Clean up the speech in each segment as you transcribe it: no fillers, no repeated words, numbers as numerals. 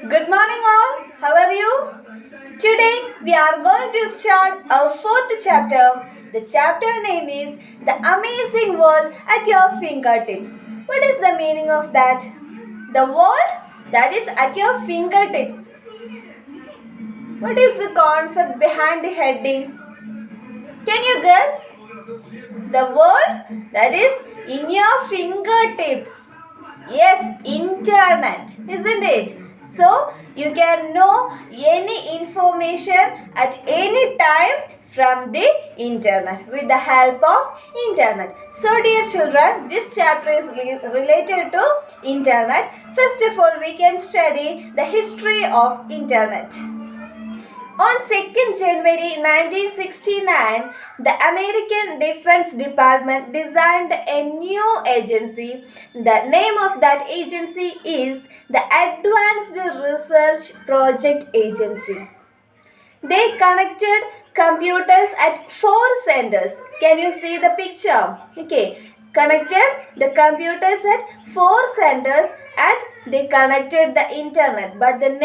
Good morning all. How are you? Today we are going to start our fourth chapter. The chapter name is The Amazing World at Your Fingertips. What is the meaning of that? The world that is at your fingertips. What is the concept behind the heading? Can you guess? The world that is in your fingertips. Yes, internet, isn't it? So you can know any information at any time from the internet with the help of internet. So dear children, this chapter is related to internet. First of all, we can study the history of internet. On 2nd January 1969, the American Defense Department designed a new agency. The name of that agency is the Advanced Research Project Agency. They connected computers at 4 centers. Can you see the picture? Okay. Connected the computers at 4 centers and they connected the internet. But the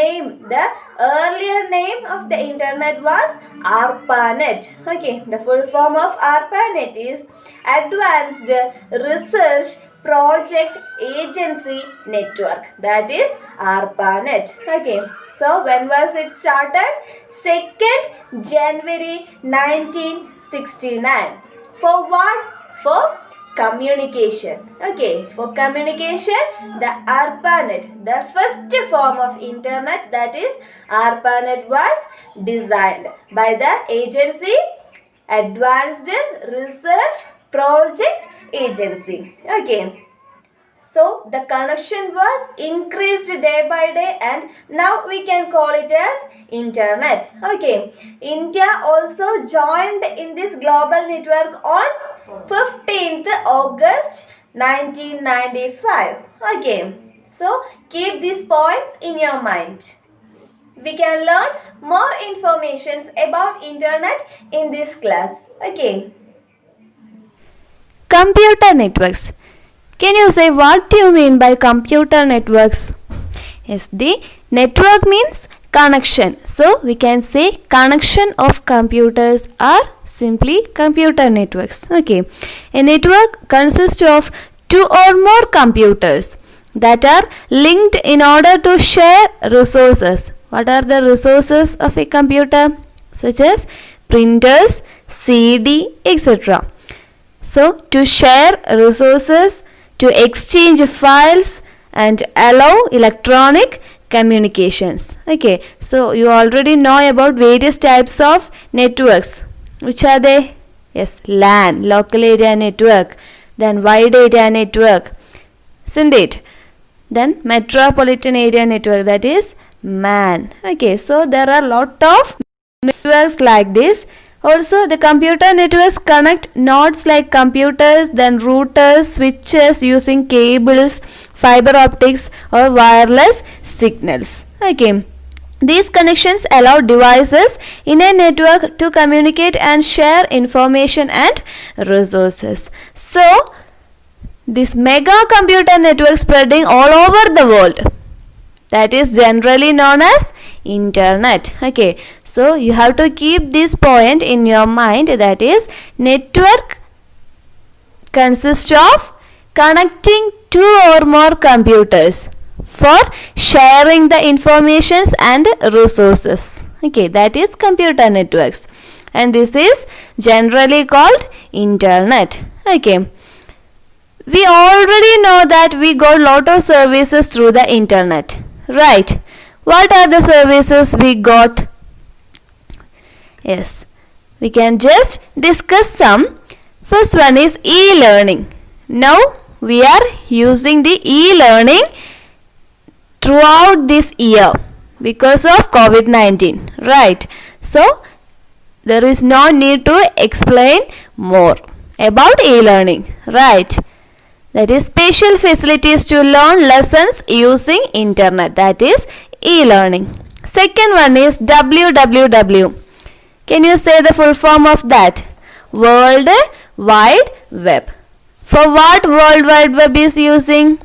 earlier name of the internet was ARPANET. Okay, the full form of ARPANET is Advanced Research Project Agency Network. That is ARPANET. Okay, so when was it started? 2nd January 1969. For what? For communication. Okay, for communication, the ARPANET, the first form of internet, that is ARPANET, was designed by the agency Advanced Research Project Agency. Okay, so the connection was increased day by day and now we can call it as internet. Okay, India also joined in this global network on 15th August 1995. Okay, so keep these points in your mind. We can learn more information about internet in this class. Okay. Computer networks. Can you say what do you mean by computer networks? Yes, the network means connection. So we can say connection of computers are simply computer networks. Okay. A network consists of 2 or more computers that are linked in order to share resources. What are the resources of a computer? Such as printers, CD, etc. So to share resources, to exchange files and allow electronic communications. Okay, so you already know about various types of networks. Which are they? Yes, LAN, local area network, then wide area network, isn't it? Then metropolitan area network, that is MAN. Okay, so there are a lot of networks like this. Also, the computer networks connect nodes like computers, then routers, switches using cables, fiber optics or wireless signals. Okay. These connections allow devices in a network to communicate and share information and resources. So, this mega computer network spreading all over the world, that is generally known as internet. Okay, so you have to keep this point in your mind, that is network consists of connecting 2 or more computers for sharing the informations and resources. Okay, that is computer networks and this is generally called internet. Okay, we already know that we got lot of services through the internet, right? What are the services we got? Yes, we can just discuss some. First one is e-learning. Now we are using the e-learning throughout this year because of COVID-19, right? So there is no need to explain more about e-learning, right? That is special facilities to learn lessons using internet, that is e-learning. Second one is WWW. Can you say the full form of that? World Wide Web. For what World Wide Web is using?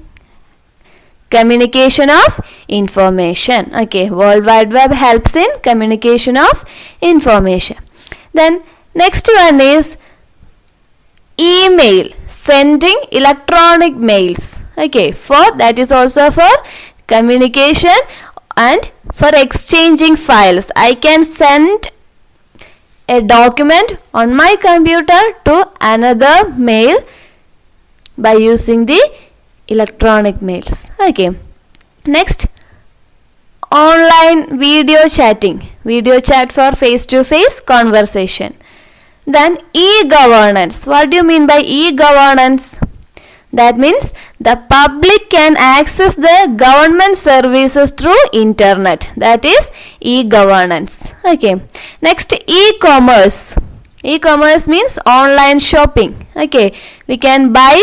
communication of information. Okay, World Wide Web helps in communication of information. Then next one is email, sending electronic mails. Okay, that is also for communication and for exchanging files. I can send a document on my computer to another mail by using the electronic mails. Okay, next, online video chatting, video chat for face-to-face conversation. Then e-governance. What do you mean by e-governance? That means the public can access the government services through internet. That is e-governance. Okay. Next, e-commerce. E-commerce means online shopping. Okay. We can buy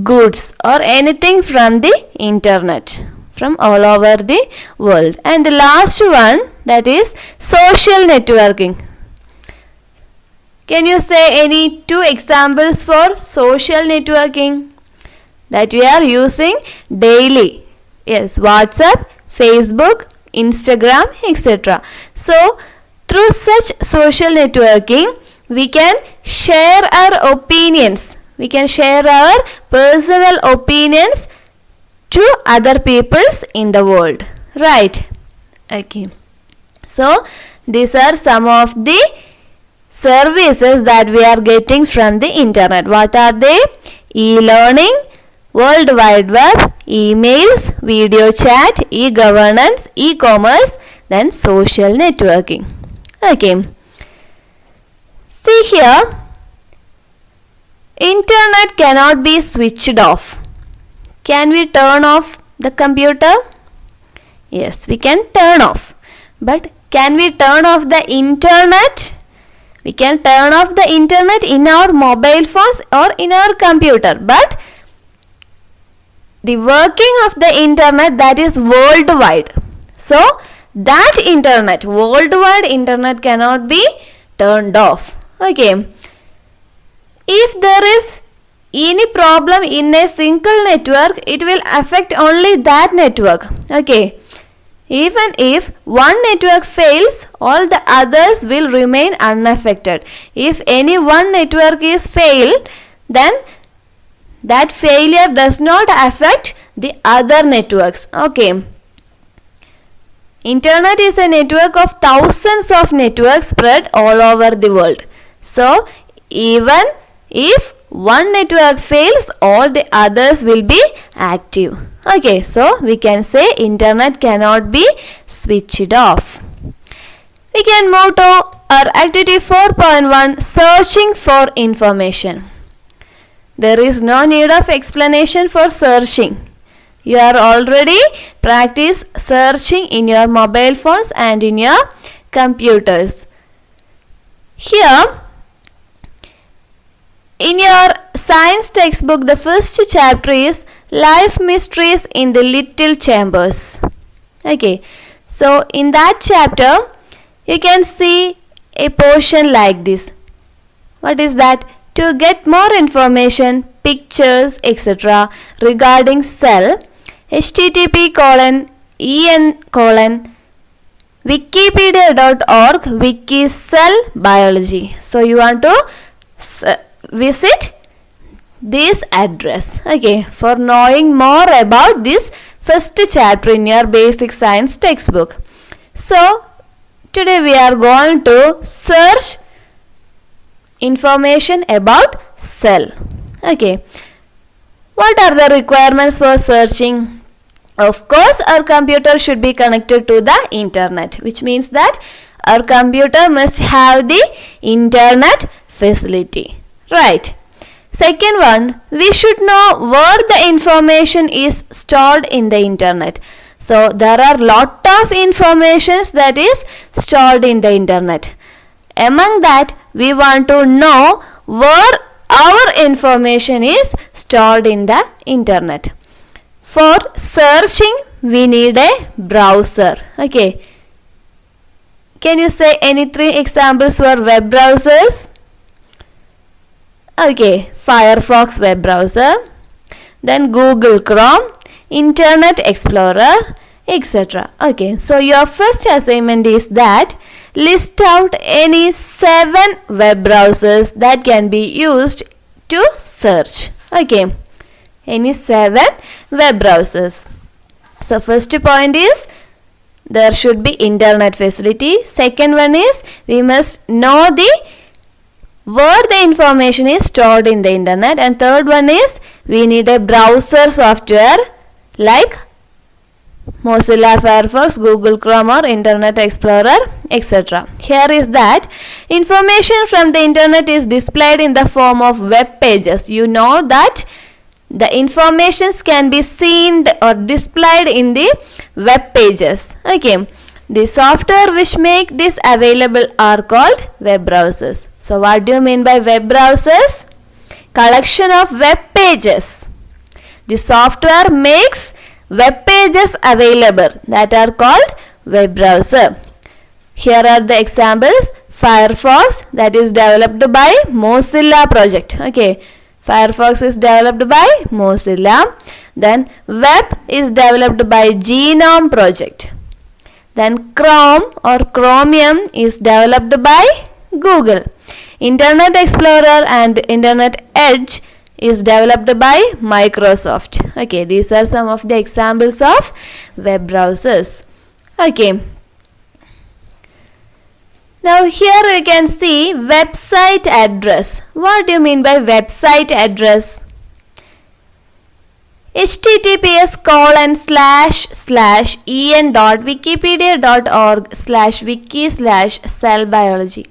goods or anything from the internet, from all over the world. And the last one, that is social networking. Can you say any 2 examples for social networking that we are using daily? Yes, WhatsApp, Facebook, Instagram, etc. So, through such social networking, we can share our opinions. We can share our personal opinions to other peoples in the world. Right? Okay. So, these are some of the services that we are getting from the internet. What are they? E-learning, World Wide Web, emails, video chat, e-governance, e-commerce, then social networking. Okay. See here, internet cannot be switched off. Can we turn off the computer? Yes, we can turn off. But can we turn off the internet? We can turn off the internet in our mobile phones or in our computer. But the working of the internet, that is worldwide. So, that internet, worldwide internet cannot be turned off. Okay. If there is any problem in a single network, it will affect only that network. Okay. Even if one network fails, all the others will remain unaffected. If any one network is failed, then that failure does not affect the other networks. Okay. Internet is a network of thousands of networks spread all over the world. So, even if one network fails, all the others will be active. Okay, so we can say internet cannot be switched off. We can move to our activity 4.1, searching for information. There is no need of explanation for searching. You are already practice searching in your mobile phones and in your computers. Here, in your science textbook, the first chapter is Life Mysteries in the Little Chambers. Okay, so in that chapter, you can see a portion like this. What is that? To get more information, pictures, etc. regarding cell, http://wikipedia.org wiki cell biology. So you want to visit this address, okay, for knowing more about this first chapter in your basic science textbook. So today we are going to search information about cell. Okay, what are the requirements for searching? Of course, our computer should be connected to the internet, which means that our computer must have the internet facility. Right. Second one, we should know where the information is stored in the internet. So there are lot of informations that is stored in the internet. Among that, we want to know where our information is stored in the internet. For searching, we need a browser. Okay. Can you say any 3 examples for web browsers? Okay, Firefox web browser, then Google Chrome, Internet Explorer, etc. Okay, so your first assignment is that list out any 7 web browsers that can be used to search. Okay, any 7 web browsers. So first point is there should be internet facility. Second one is we must know the where the information is stored in the internet. And third one is we need a browser software like Mozilla Firefox, Google Chrome or Internet Explorer, etc. Here is that information from the internet is displayed in the form of web pages. You know that the informations can be seen or displayed in the web pages. Okay. The software which make this available are called web browsers. So what do you mean by web browsers? Collection of web pages. The software makes web pages available that are called web browser. Here are the examples. Firefox, that is developed by Mozilla project. Okay. Firefox is developed by Mozilla. Then web is developed by Genome project. Then Chrome or Chromium is developed by Google. Internet Explorer and Internet Edge is developed by Microsoft. Okay, these are some of the examples of web browsers. Okay. Now here we can see website address. What do you mean by website address? https://en.wikipedia.org/wiki/cell biology.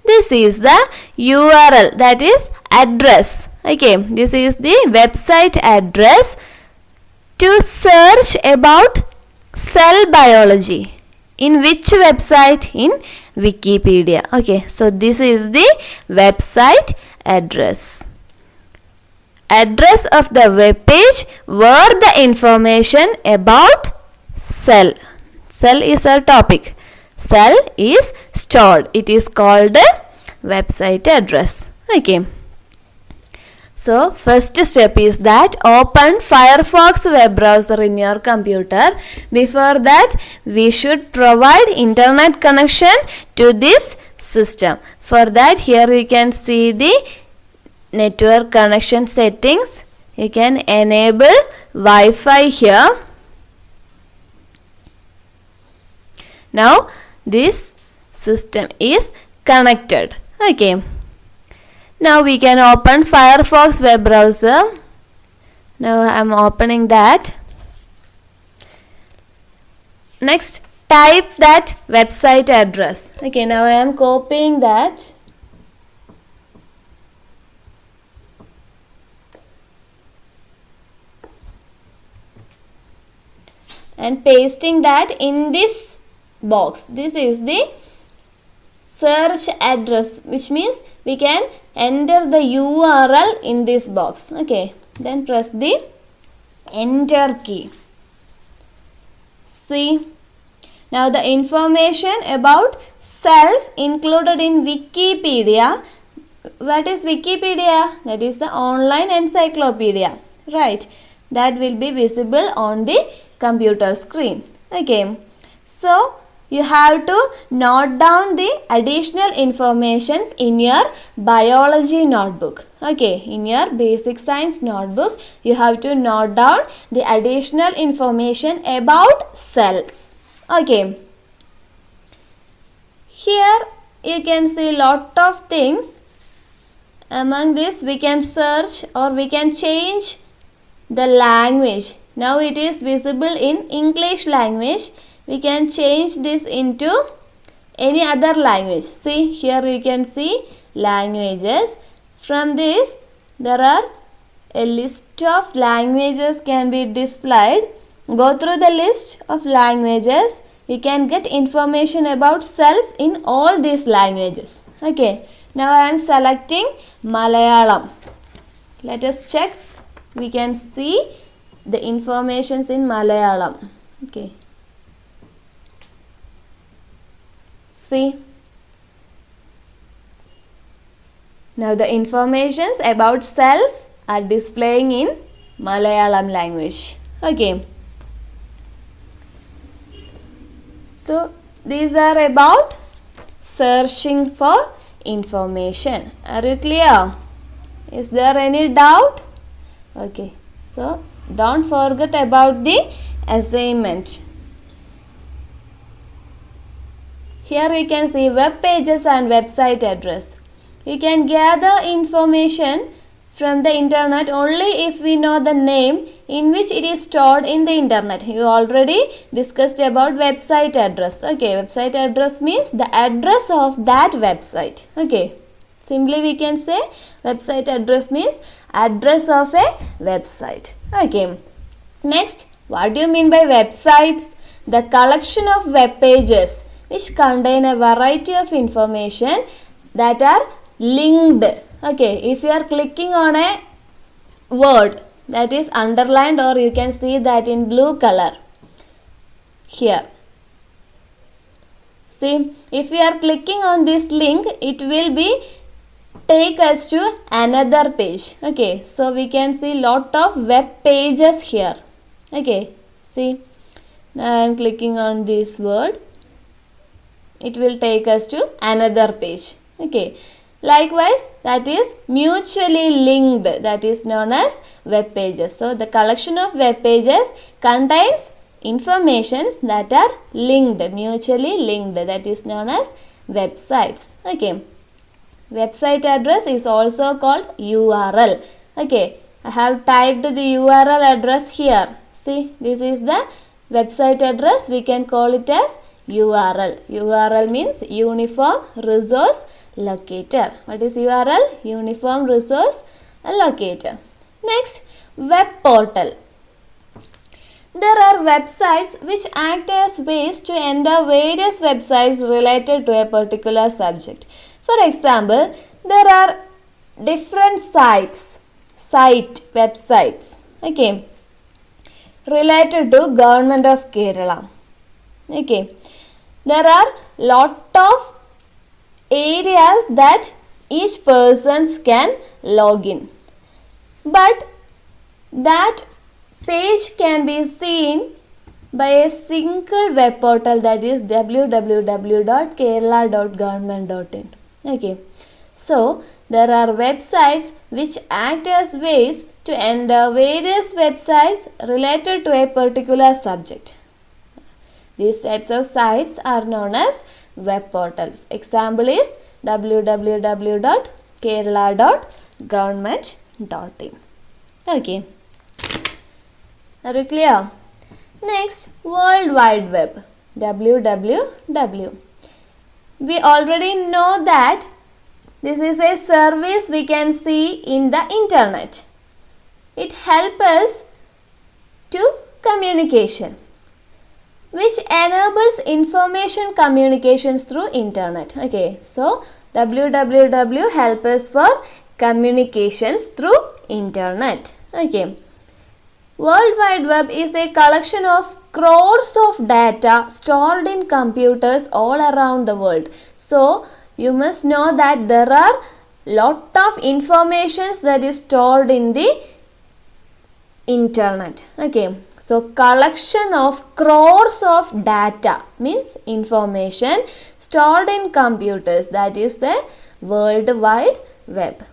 This is the URL, that is address. Okay, this is the website address to search about cell biology. In which website? In Wikipedia. Okay, so this is the website address. Address of the web page where the information about cell. Cell is a topic. Cell is stored. It is called a website address. Okay. So first step is that open Firefox web browser in your computer. Before that we should provide internet connection to this system. For that here you can see the network connection settings. You can enable Wi-Fi here. Now this system is connected. Okay. Now we can open Firefox web browser. Now I am opening that. Next type that website address. Okay, now I am copying that. And pasting that in this box. This is the search address, which means we can enter the URL in this box. Okay, then press the enter key. See, now the information about cells included in Wikipedia. What is Wikipedia? That is the online encyclopedia, right? That will be visible on the computer screen. Okay, so you have to note down the additional informations in your biology notebook. Okay, in your basic science notebook you have to note down the additional information about cells. Okay, here you can see lot of things. Among this we can search or we can change the language. Now it is visible in English language. We can change this into any other language. See, here you can see languages. From this there are a list of languages can be displayed. Go through the list of languages. You can get information about cells in all these languages. Okay, now I am selecting Malayalam. Let us check. We can see the informations in Malayalam. Okay, see, now the informations about cells are displaying in Malayalam language. Okay. So these are about searching for information. Are you clear? Is there any doubt? Okay. So don't forget about the assignment. Here we can see web pages and website address. You can gather information from the internet only if we know the name in which it is stored in the internet. You already discussed about website address. Okay, website address means the address of that website. Okay, simply we can say website address means address of a website. Okay, next, what do you mean by websites? The collection of web pages which contain a variety of information that are linked. Okay, if you are clicking on a word that is underlined, or you can see that in blue color here. See, if we are clicking on this link, it will be take us to another page. Okay, so we can see lot of web pages here. Okay, see, now I am clicking on this word, it will take us to another page. Okay, likewise, that is mutually linked, that is known as web pages. So the collection of web pages contains informations that are linked, mutually linked, that is known as websites. Okay, website address is also called URL. Okay, I have typed the URL address here. See, this is the website address. We can call it as URL. URL means Uniform Resource Locator. What is URL? Uniform Resource Locator. Next, web portal. There are websites which act as ways to enter various websites related to a particular subject. For example, there are different websites, okay, related to Government of Kerala. Okay, there are lot of areas that each persons can log in, but that page can be seen by a single web portal, that is www.kerala.government.in. Okay, so there are websites which act as ways to enter various websites related to a particular subject. These types of sites are known as web portals. Example is www.kerala.government.in. Okay, are you clear? Next, World Wide Web, www. We already know that this is a service we can see in the internet. It helps us to communication, which enables information communications through internet. Okay, so www helps us for communications through internet. Okay, World Wide Web is a collection of crores of data stored in computers all around the world. So you must know that there are lot of informations that is stored in the internet. Okay, so collection of crores of data means information stored in computers, that is the World Wide Web.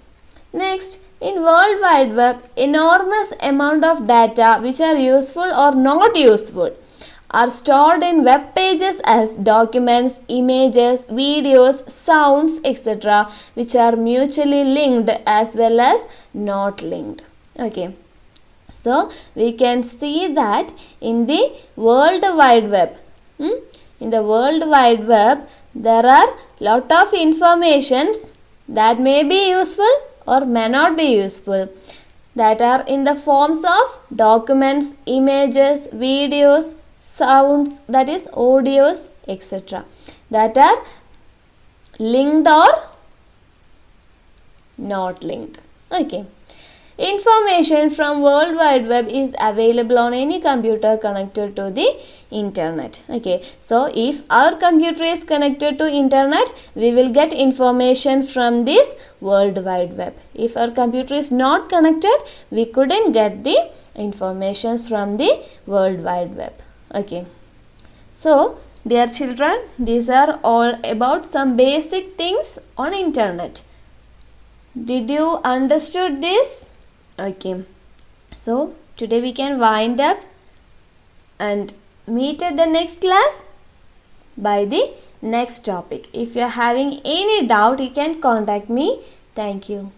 Next, in World Wide Web, enormous amount of data which are useful or not useful are stored in web pages as documents, images, videos, sounds, etc., which are mutually linked as well as not linked. Okay, so we can see that in the World Wide Web, in the World Wide Web, there are lot of informations that may be useful or may not be useful, that are in the forms of documents, images, videos, sounds, that is audios, etc., that are linked or not linked. Okay, Information from World Wide Web is available on any computer connected to the internet. Okay, so if our computer is connected to internet, we will get information from this World Wide Web. If our computer is not connected, we couldn't get the informations from the World Wide Web. Okay, so dear children, these are all about some basic things on internet. Did you understood this? Okay, so today we can wind up and meet at the next class by the next topic. If you are having any doubt, you can contact me. Thank you.